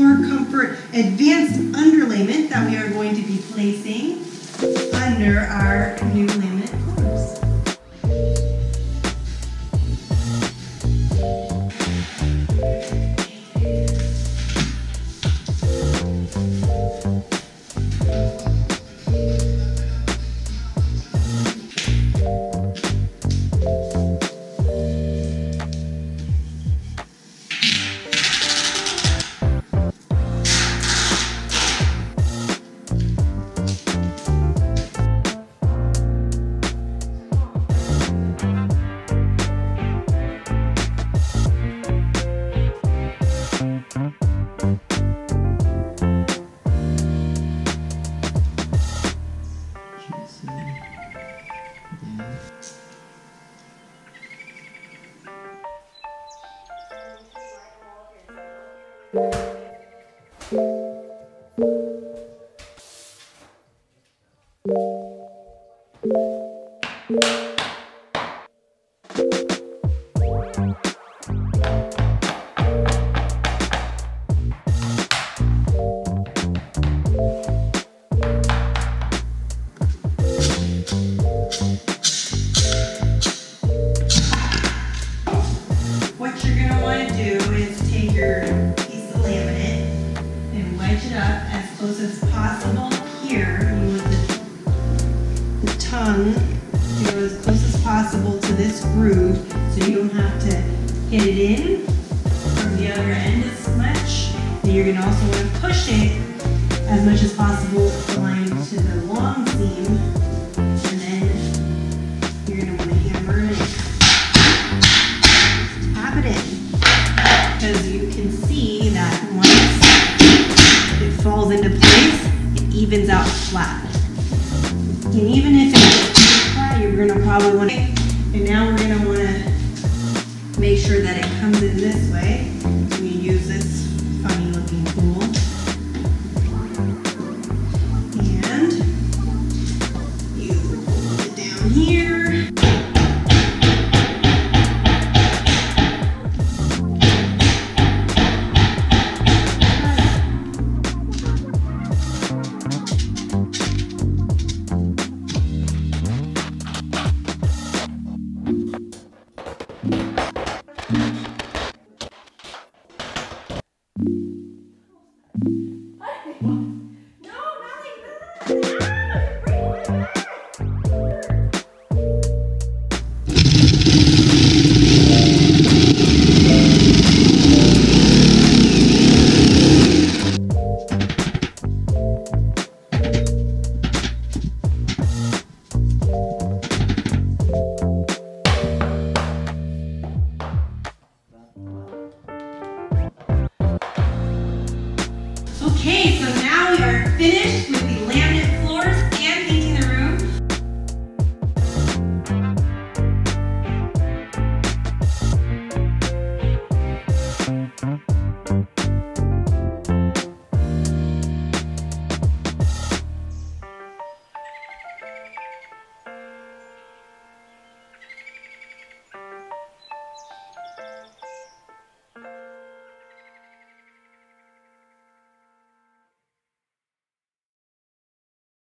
FloorComfort Advanced Underlayment that we are going to be placing under our new laminate floors. What you're going to want to do is take your piece of laminate and wedge it up as close as possible here. You want the tongue to go as close as possible to this groove so you don't have to hit it in from the other end as much. And you're going to also want to push it as much as possible aligned to the long seam, and then you're going to want to hammer it in. Tap it in, because you can see that once it falls into place, it evens out flat. And even if it's flat, you're going to probably want to, and now we're going to want to make sure that it comes in this way. We use this funny looking tool. And you hold it down here. Okay, so now we are finished